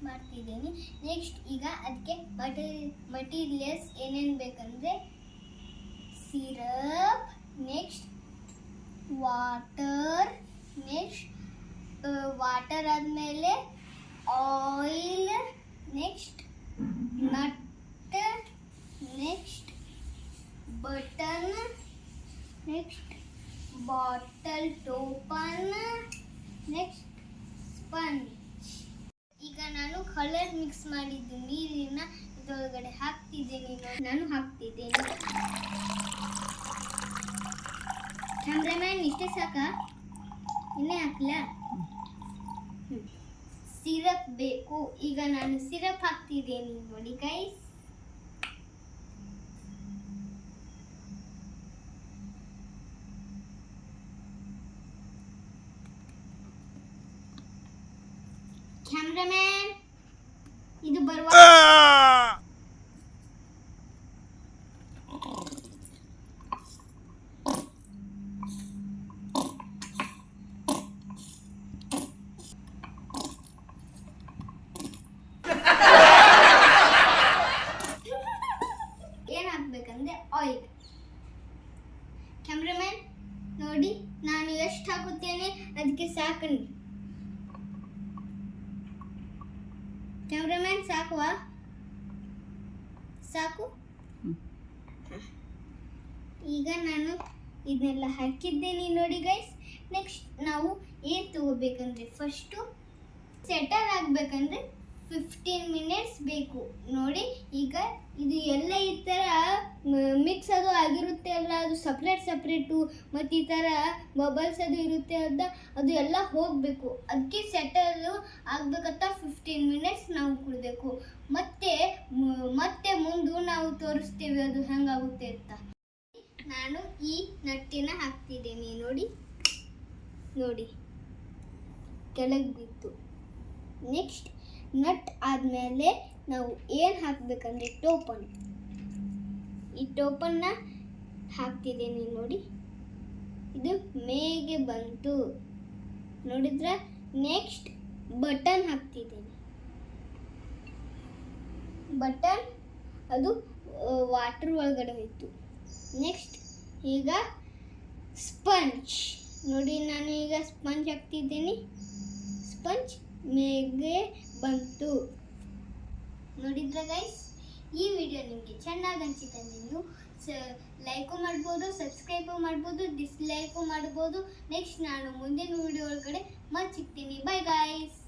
ಮಾಡ್ತಿದ್ದೀನಿ. ನೆಕ್ಸ್ಟ್ ಈಗ ಅದಕ್ಕೆ ಮಟೀರಿಯಲ್ಸ್ ಏನೇನು ಬೇಕಂದರೆ syrup, next water, next water ಆದಮೇಲೆ oil, next nut, next button, next bottle ಟೋಪನ್, ನೆಕ್ಸ್ಟ್ ಸ್ಪಂಜ್. ಈಗ ನಾನು ಕಲರ್ ಮಿಕ್ಸ್ ಮಾಡಿದ್ದು ನೀರಿನ ಇದರೊಳಗಡೆ ಹಾಕ್ತಿದ್ದೇನೆ. ನಾನು ಹಾಕ್ತಿದ್ದೇನೆ. ಕ್ಯಾಮ್ರಾಮ್ಯಾನ್ ಇಷ್ಟೇ ಸಾಕಾ? ಇನ್ನೇ ಹಾಕ್ಲಾ? ಸಿರಪ್ ಬೇಕು. ಈಗ ನಾನು ಸಿರಪ್ ಹಾಕ್ತಿದ್ದೇನೆ ನೋಡಿ ಗೈಸ್. ಕ್ಯಾಮ್ರಾಮ್ಯಾನ್ ಇದು ಬರುವ ಏನ್ ಹಾಕ್ಬೇಕಂದ್ರೆ ಆಯಿಲ್. ಕ್ಯಾಮ್ರಾಮ್ಯಾನ್ ನೋಡಿ ನಾನು ಎಷ್ಟು ಹಾಕುತ್ತೇನೆ ಅದಕ್ಕೆ ಸಾಕಣಿ. ಕ್ಯಾಮ್ರಾಮ್ಯಾನ್ ಸಾಕುವಾ? ಸಾಕು. ಈಗ ನಾನು ಇದನ್ನೆಲ್ಲ ಹಾಕಿದ್ದೇನೆ ನೋಡಿ ಗೈಸ್. ನೆಕ್ಸ್ಟ್ ನಾವು ಏನು ತಗೋಬೇಕಂದ್ರೆ ಫಸ್ಟು ಸೆಟಲ್ ಆಗಬೇಕಂದ್ರೆ 15 ಮಿನಿಟ್ಸ್ ಬೇಕು ನೋಡಿ. ಈಗ ಇದು ಎಲ್ಲ ಈ ಥರ ಮಿಕ್ಸ್ ಅದು ಆಗಿರುತ್ತೆ ಅಲ್ಲ, ಅದು ಸಪ್ರೇಟು ಮತ್ತು ಈ ಥರ ಬಬಲ್ಸ್ ಅದು ಇರುತ್ತೆ ಅದು ಎಲ್ಲ ಹೋಗಬೇಕು. ಅದಕ್ಕೆ ಸೆಟಲ್ ಆಗಬೇಕಂತ 15 ಮಿನಿಟ್ಸ್ ನಾವು ಕೊಡಬೇಕು. ಮತ್ತೆ ಮುಂದೆ ನಾವು ತೋರಿಸ್ತೇವೆ ಅದು ಹೆಂಗಾಗುತ್ತೆ ಅಂತ. ನಾನು ಈ ನಟ್ಟಿನ ಹಾಕ್ತಿದ್ದೇನೆ ನೋಡಿ ಕೆಳಗೆ ಬಿತ್ತು. ನೆಕ್ಸ್ಟ್ ನಟ್ ಆದಮೇಲೆ ನಾವು ಏನು ಹಾಕಬೇಕಂದ್ರೆ ಟೋಪನ್. ಈ ಟೋಪನ್ನ ಹಾಕ್ತಿದ್ದೇನೆ ನೋಡಿ. ಇದು ಮೇಗೆ ಬಂತು ನೋಡಿದ್ರೆ. ನೆಕ್ಸ್ಟ್ ಬಟನ್ ಹಾಕ್ತಿದ್ದೇನೆ. ಬಟನ್ ಅದು ವಾಟರ್ ಒಳಗಡೆ ಹೋಯ್ತು. ನೆಕ್ಸ್ಟ್ ಈಗ ಸ್ಪಂಜ್ ನೋಡಿ. ನಾನು ಈಗ ಸ್ಪಂಜ್ ಹಾಕ್ತಿದ್ದೀನಿ. ಸ್ಪಂಜ್ ಮೇಗೆ ಬಂತು ನೋಡಿದ್ರೆ ಗೈಸ್. ಈ ವಿಡಿಯೋ ನಿಮಗೆ ಚೆನ್ನಾಗಿ ಅನಿಸಿದ್ರೆ ನೀವು ಲೈಕು ಮಾಡ್ಬೋದು, ಸಬ್ಸ್ಕ್ರೈಬು ಮಾಡ್ಬೋದು, ಡಿಸ್ಲೈಕು ಮಾಡ್ಬೋದು. ನೆಕ್ಸ್ಟ್ ನಾನು ಮುಂದಿನ ವಿಡಿಯೋ ಒಳಗಡೆ ಮತ್ತೆ ಸಿಗ್ತೀನಿ. Bye guys.